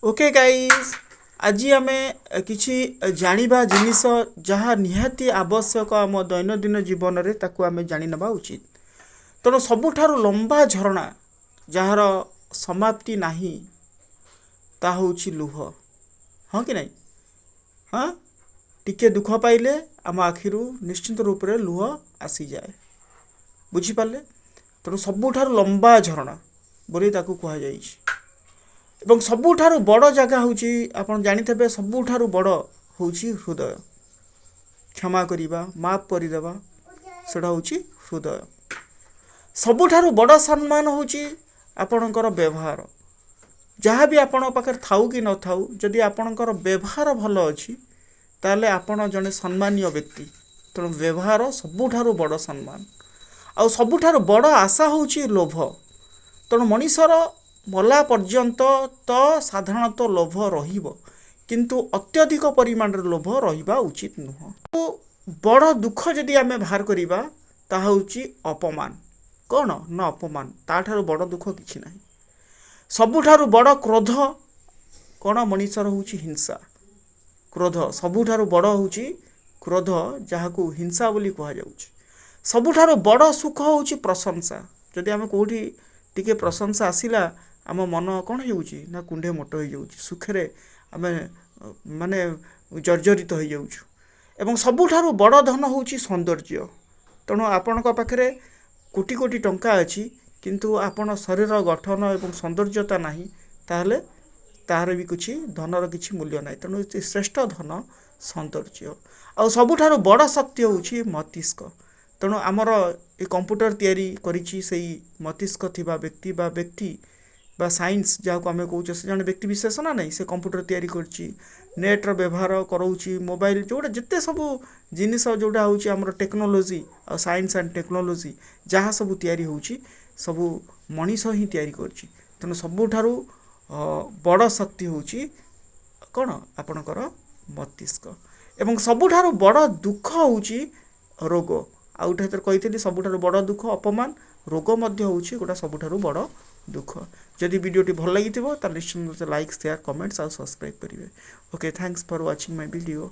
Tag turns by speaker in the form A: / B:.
A: Okay guys आज आमे किछि जानिबा जिनिस जहाँ निहाती आवश्यक आम दैनंदिन जीवन रे ताकू आमे जानि नबा उचित। तेणु सबुठारु लंबा झरणा जार समाप्ति नाही ता होछि लुह। हाँ कि नहीं? हाँ टिके दुख पाइले आम आखिरु निश्चित रूप रे लुह आसी जाए। बुझी पाले? तेणु सबुठारु लंबा झरणा बोली ताकू कहा जाइछि। एवं सबुठारु बड़ जगह होची आपण जानिथबे सबुठारु बड़ होची हृदय। क्षमा करिबा माफ करिदेबा सेटा होची हृदय। सबुठारु बड़ सम्मान होची आपणकर व्यवहार। जहाँ भी आपण पाखर थाउ कि न थाउ जदि आपणकर व्यवहार भलो अछि ताले आपण जने सम्मानीय व्यक्ति। तेणु व्यवहार सबुठारु बड़ सम्मान। आ सबुठारु बड़ आशा होची लोभ। तेणु मनीषर मला पर्यंत तो साधारणतः लोभ रहिबो किंतु अत्यधिक परिमाण लोभ रहिबा उचित नुह। तो बड़ दुख जदि आमे बाहर करिबा ता होची अपमान। कौन न अपमान ताठारु बड़ दुख किछि नाही। सबुठारु बड़ क्रोध कौन मनीषर होची हिंसा। क्रोध सबुठारु बड़ होची क्रोध जहाकू हिंसा बोली कहा जाउची। सबुठारु बड़ सुख होची प्रशंसा। जदि आमे कोठी टिके प्रशंसा आसिला आम मन कौन होउची ना कुंडे मोट हो जाउची। सुखरे आमे माने जर्जरित हो जाउछु। एवं सबुठारु बड़ धन होउची सौंदर्य। तेणु आपणक पाखरे कोटी कोटी टंका अछि किंतु आपण शरीर गठन एवं सौंदर्यता नाही ताहले तार भी किछि धनर किछि मूल्य नाही। तेणु श्रेष्ठ धन सौंदर्य। आ सबुठारु बड़ शक्ति होउची मस्तिष्क। तेणु आमर ए कंप्यूटर तैयारी करिछि सेई मस्तिष्क थिबा व्यक्ति बा व्यक्ति बा साइंस जहाँ को आम कौचे से जन व्यक्ति विशेष ना नहीं से कंप्यूटर तैयारी करछि नेट रो व्यवहार कराउछि मोबाइल जोड़ा जिते सब जिनिस जोड़ा होछि हमर टेक्नोलोजी आ साइंस एंड टेक्नोलोजी जहाँ सब तैयारी होछि सब मनीष ही तैयारी करछि। तेणु सबुठारु बड़ शक्ति होछि कौन आपणकर मस्तिष्क। एवं सबुठारु बड़ दुख होछि रोग। आ उठे कही सबुठारु बड़ दुख अपमान रोग मध्य होछि गोटा सबुठारु बड़ दुख। जदि वीडियोटी भल लगी निश्चित लाइक शेयर कमेंट्स और सब्सक्राइब करेंगे। Okay thanks for watching my video.